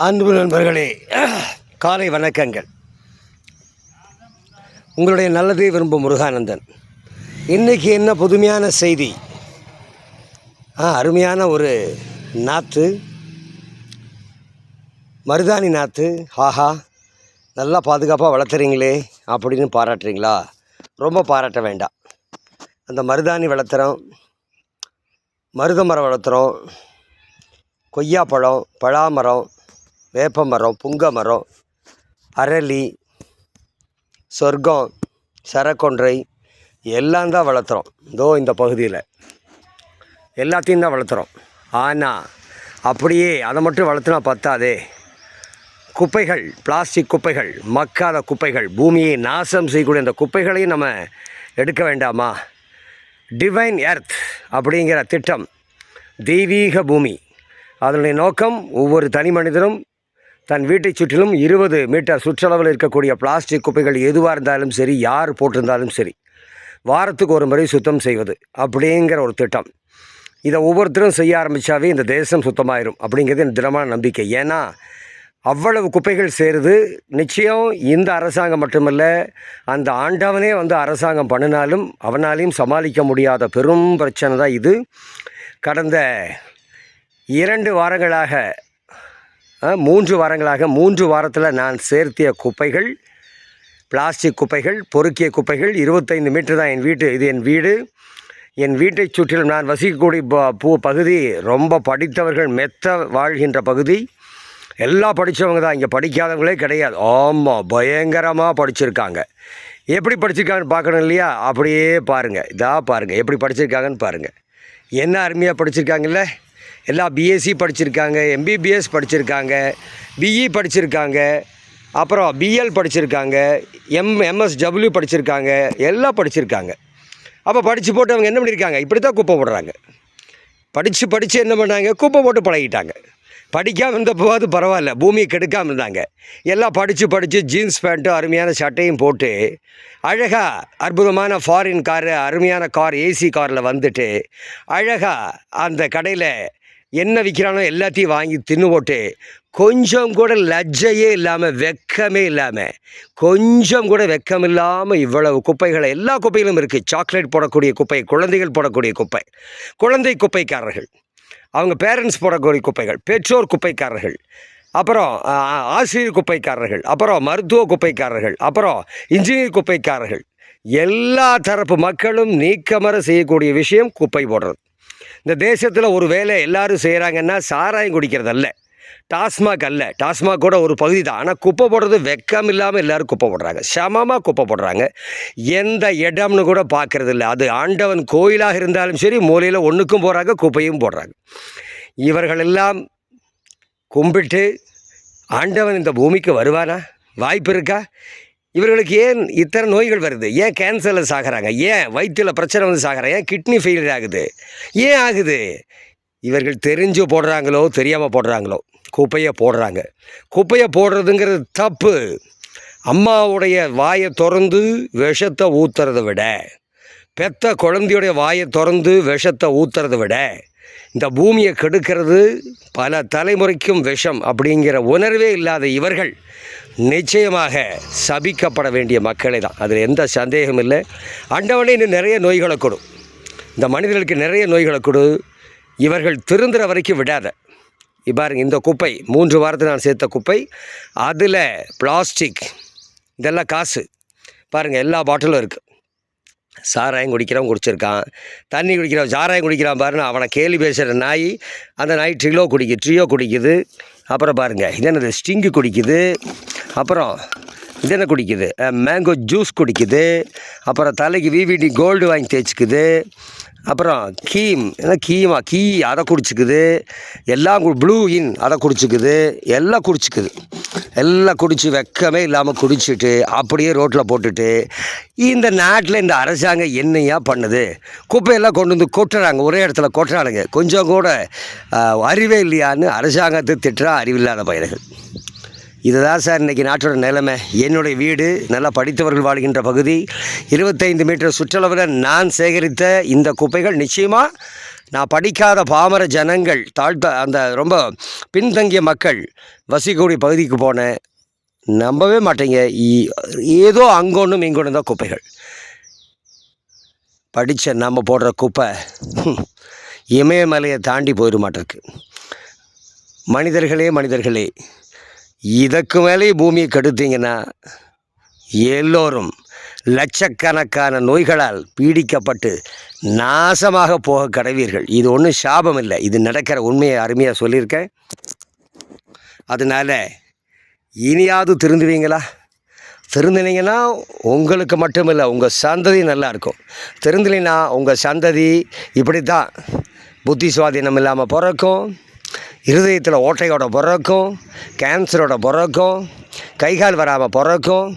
அன்பு நண்பர்களே, காலை வணக்கங்கள். உங்களுடைய நல்லதை விரும்பும் முருகானந்தன். இன்றைக்கி என்ன புதுமையான செய்தி? அருமையான ஒரு நாற்று, மருதாணி நாற்று. ஆஹா, நல்லா பாதுகாப்பாக வளர்த்துறீங்களே அப்படின்னு பாராட்டுறீங்களா? ரொம்ப பாராட்ட வேண்டாம். அந்த மருதாணி வளர்த்துறோம், மருத மரம் வளர்த்துறோம், கொய்யாப்பழம், பலாமரம், வேப்ப மரம், புங்க மரம், அரளி, சொர்க்கம், சரக்கொன்றை எல்லாம் தான் வளர்த்துறோம். இதோ இந்த பகுதியில் எல்லாத்தையும் தான் வளர்த்துறோம். ஆனால் அப்படியே அதை மட்டும் வளர்த்துனா பத்தாதே. குப்பைகள், பிளாஸ்டிக் குப்பைகள், மக்காத குப்பைகள், பூமியை நாசம் செய்யக்கூடிய அந்த குப்பைகளையும் நம்ம எடுக்க வேண்டாமா? டிவைன் எர்த் அப்படிங்கிற திட்டம், தெய்வீக பூமி. அதனுடைய நோக்கம், ஒவ்வொரு தனி மனிதனும் தன் வீட்டை சுற்றிலும் 20 மீட்டர் சுற்றளவில் இருக்கக்கூடிய பிளாஸ்டிக் குப்பைகள் எதுவாக இருந்தாலும் சரி, யார் போட்டிருந்தாலும் சரி, வாரத்துக்கு ஒரு முறை சுத்தம் செய்வது அப்படிங்கிற ஒரு திட்டம். இதை ஒவ்வொருத்தரும் செய்ய ஆரம்பித்தாவே இந்த தேசம் சுத்தமாயிரும் அப்படிங்கிறது என் தினமான நம்பிக்கை. ஏன்னா அவ்வளவு குப்பைகள் சேருது. நிச்சயம் இந்த அரசாங்கம் மட்டுமல்ல, அந்த ஆண்டவனே அரசாங்கம் பண்ணினாலும் அவனாலையும் சமாளிக்க முடியாத பெரும் பிரச்சனை தான் இது. கடந்த 2 வாரங்களாக 3 வாரங்களாக 3 வாரத்தில் நான் சேர்த்திய குப்பைகள், பிளாஸ்டிக் குப்பைகள், பொறுக்கிய குப்பைகள் 25 மீட்டர் தான் என் வீட்டு. இது என் வீடு. என் வீட்டை சுற்றிலும் நான் வசிக்கக்கூடிய பகுதி ரொம்ப படித்தவர்கள் மெத்த வாழ்கின்ற பகுதி. எல்லாம் படித்தவங்க தான், இங்கே படிக்காதவங்களே கிடையாது. ஆமாம், பயங்கரமாக படிச்சிருக்காங்க. எப்படி படிச்சிருக்காங்கன்னு பார்க்கணும் இல்லையா? அப்படியே பாருங்கள், பாருங்கள் எப்படி படிச்சிருக்காங்கன்னு பாருங்கள். என்ன அருமையாக படிச்சிருக்காங்கல்ல. எல்லாம் பிஎஸ்சி படிச்சிருக்காங்க, எம்பிபிஎஸ் படிச்சிருக்காங்க, பிஇ படிச்சிருக்காங்க, அப்புறம் பிஎல் படிச்சிருக்காங்க, எம்எஸ்டபிள்யூ படிச்சிருக்காங்க, எல்லாம் படிச்சிருக்காங்க. அப்போ படித்து போட்டு அவங்க என்ன பண்ணியிருக்காங்க? இப்படி தான் குப்பை போடுறாங்க. படித்து என்ன பண்ணாங்க? குப்பை போட்டு பழகிட்டாங்க. படிக்காமல் இருந்தப்போது பரவாயில்ல, பூமியை கெடுக்காமல் இருந்தாங்க. எல்லாம் படித்து ஜீன்ஸ் பேண்ட்டும் அருமையான சட்டையும் போட்டு அழகாக அற்புதமான ஃபாரின் காரு, அருமையான கார், ஏசி காரில் வந்துட்டு அழகாக அந்த கடையில் என்ன விற்கிறானோ எல்லாத்தையும் வாங்கி தின்னு போட்டு கொஞ்சம் கூட லஜ்ஜையே இல்லாமல், வெக்கமே இல்லாமல், கொஞ்சம் கூட வெக்கம் இல்லாமல் இவ்வளவு குப்பைகளை, எல்லா குப்பையிலும் இருக்குது. சாக்லேட் போடக்கூடிய குப்பை, குழந்தைகள் போடக்கூடிய குப்பை, குழந்தை குப்பைக்காரர்கள், அவங்க பேரண்ட்ஸ் போடக்கூடிய குப்பைகள், பெற்றோர் குப்பைக்காரர்கள், அப்புறம் ஆசிரியர் குப்பைக்காரர்கள், அப்புறம் மருத்துவ குப்பைக்காரர்கள், அப்புறம் இன்ஜினியர் குப்பைக்காரர்கள், எல்லா தரப்பு மக்களும் நீக்கமர செய்யக்கூடிய விஷயம் குப்பை போடுறது. இந்த தேசத்தில் ஒரு வேலை எல்லாரும் செய்கிறாங்கன்னா சாராயம் குடிக்கிறது அல்ல, டாஸ்மாக் அல்ல. டாஸ்மாக் கூட ஒரு பகுதி தான். ஆனால் குப்பை போடுறது வெக்கம் இல்லாமல் எல்லோரும் குப்பை போடுறாங்க, சமமாக குப்பை போடுறாங்க. எந்த இடம்னு கூட பார்க்குறது இல்லை. அது ஆண்டவன் கோயிலாக இருந்தாலும் சரி, மூலையில் ஒன்றுக்கும் போகிறாங்க, குப்பையும் போடுறாங்க. இவர்களெல்லாம் கும்பிட்டு ஆண்டவன் இந்த பூமிக்கு வருவானா? வாய்ப்பு இருக்கா? இவர்களுக்கு ஏன் இத்தனை நோய்கள் வருது? ஏன் கேன்சரில் சாகிறாங்க? ஏன் வயிற்றில் பிரச்சனை சாகிறாங்க? ஏன் கிட்னி ஃபெயிலியர் ஆகுது? ஏன் ஆகுது? இவர்கள் தெரிஞ்சு போடுறாங்களோ தெரியாமல் போடுறாங்களோ, குப்பையை போடுறாங்க. குப்பையை போடுறதுங்கிறது தப்பு. அம்மாவுடைய வாயை திறந்து விஷத்தை ஊற்றுறதை விட, பெத்த குழந்தையுடைய வாயை திறந்து விஷத்தை ஊற்றுறதை விட, இந்த பூமியை கெடுக்கிறது பல தலைமுறைக்கும் விஷம் அப்படிங்கிற உணர்வே இல்லாத இவர்கள் நிச்சயமாக சபிக்கப்பட வேண்டிய மக்களே தான். அதில் எந்த சந்தேகமும் இல்லை. ஆண்டவனே இன்னும் நிறைய நோய்களை கொடு, இந்த மனிதர்களுக்கு நிறைய நோய்களை கொடு, இவர்கள் திருந்துற வரைக்கும் விடாத. பாருங்க, இந்த குப்பை 3 வாரத்தில் நான் சேர்த்த குப்பை, அதில் பிளாஸ்டிக், இதெல்லாம் காசு. பாருங்கள், எல்லா பாட்டிலும் இருக்குது. சாராயம் குடிக்கிறவன் குடிச்சிருக்கான், தண்ணி குடிக்கிறவன் சாராயம் குடிக்கிறான் பாருங்க. அவனை கேலி பேசுகிற நாய், அந்த நாய் ட்ரியோ குடிக்குது. அப்புறம் பாருங்கள், இது என்னது, ஸ்டிங்கு குடிக்குது. அப்புறம் இது என்ன குடிக்குது, மேங்கோ ஜூஸ் குடிக்குது. அப்புறம் தலைக்கு விவிடி கோல்டு வாங்கி தேய்ச்சிக்குது. அப்புறம் கீ அதை குடிச்சிக்குது. எல்லாம் ப்ளூ இன் அதை குடிச்சிக்குது. எல்லாம் குடிச்சு வெக்கமே இல்லாமல் குடிச்சிட்டு அப்படியே ரோட்டில் போட்டுட்டு, இந்த நாட்டில் இந்த அரசாங்கம் என்னையா பண்ணுது? குப்பையெல்லாம் கொண்டு வந்து கொட்டுறாங்க, ஒரே இடத்துல கொட்டுறானுங்க. கொஞ்சம் கூட அறிவே இல்லையான்னு அரசாங்கத்தை திட்டுறா அறிவில்லாத பயிர்கள். இதுதான் சார் இன்றைக்கி நாட்டோட நிலைமை. என்னுடைய வீடு நல்லா படித்தவர்கள் வாழ்கின்ற பகுதி. 25 மீட்டர் சுற்றளவில் நான் சேகரித்த இந்த குப்பைகள் நிச்சயமாக நான் படிக்காத பாமர ஜனங்கள் அந்த ரொம்ப பின்தங்கிய மக்கள் வசிக்கக்கூடிய பகுதிக்கு போனேன். நம்பவே மாட்டீங்க, ஏதோ அங்கொன்றும் இங்கொன்றும் தான் குப்பைகள். படித்த நம்ம போடுற குப்பை இமயமலையை தாண்டி போயிட மாட்டிருக்கு. மனிதர்களே, இதற்கு மேலே பூமியை கெடுத்தீங்கன்னா எல்லோரும் லட்சக்கணக்கான நோய்களால் பீடிக்கப்பட்டு நாசமாக போக கடவீர்கள். இது ஒன்றும் சாபம் இல்லை, இது நடக்கிற உண்மையை அருமையாக சொல்லியிருக்கேன். அதனால் இனியாவது திருந்துவீங்களா? திருந்தினீங்கன்னா உங்களுக்கு மட்டுமில்லை, உங்கள் சந்ததி நல்லா இருக்கும். திருந்தலைன்னா உங்கள் சந்ததி இப்படி தான் புத்தி சுவாதீனம் இல்லாமல் பிறக்கும், இருதயத்தில் ஓட்டையோட பிறக்கும், கேன்சரோட பிறக்கும், கைகால் வராமல் பிறக்கும்.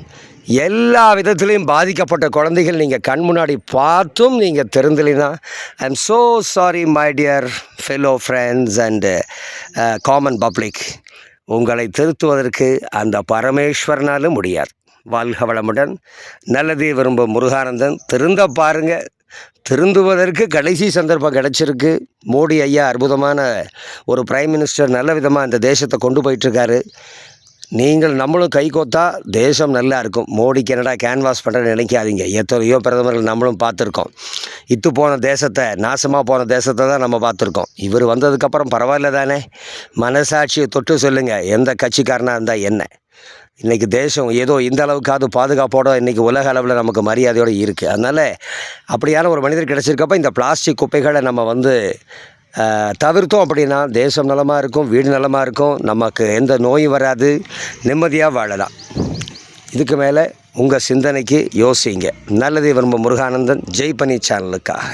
எல்லா விதத்துலேயும் பாதிக்கப்பட்ட குழந்தைகள் நீங்கள் கண் முன்னாடி பார்த்தும் நீங்கள் திருந்தலைன்னா I am so sorry my dear fellow friends and common public. உங்களை திருத்துவதற்கு அந்த பரமேஸ்வரனாலும் முடியாது. வாழ்க வளமுடன். நல்லதே விரும்பும் முருகானந்தன். திருந்த பாருங்கள். திருந்துவதற்கு கடைசி சந்தர்ப்பம் கிடச்சிருக்கு. மோடி ஐயா அற்புதமான ஒரு பிரைம் மினிஸ்டர், நல்ல விதமாக இந்த தேசத்தை கொண்டு போயிட்டுருக்காரு. நம்மளும் கை கோத்தா தேசம் நல்லா இருக்கும். மோடிக்கு என்னடா கேன்வாஸ் பண்ணுறேன்னு நினைக்காதீங்க. எத்தனையோ பிரதமர்கள் நம்மளும் பார்த்துருக்கோம். போன தேசத்தை, நாசமாக போன தேசத்தை தான் நம்ம பார்த்துருக்கோம். இவர் வந்ததுக்கப்புறம் பரவாயில்ல தானே? மனசாட்சியை தொட்டு சொல்லுங்கள், எந்த கட்சிக்காரனாக இருந்தால் என்ன. இன்றைக்கி தேசம் ஏதோ இந்த அளவுக்காவது பாதுகாப்போடு இன்றைக்கி உலக அளவில் நமக்கு மரியாதையோடு இருக்குது. அதனால் அப்படியான ஒரு மனிதர் கிடச்சிருக்கப்போ இந்த பிளாஸ்டிக் குப்பைகளை நம்ம தவிர்த்தோம் அப்படின்னா தேசம் நலமாக இருக்கும், வீடு நலமாக இருக்கும், நமக்கு எந்த நோயும் வராது, நிம்மதியாக வாழலாம். இதுக்கு மேலே உங்கள் சிந்தனைக்கு யோசிங்க. நல்லதே விரும்பும் முருகானந்தன், ஜெய் பண்ணி சேனலுக்காக.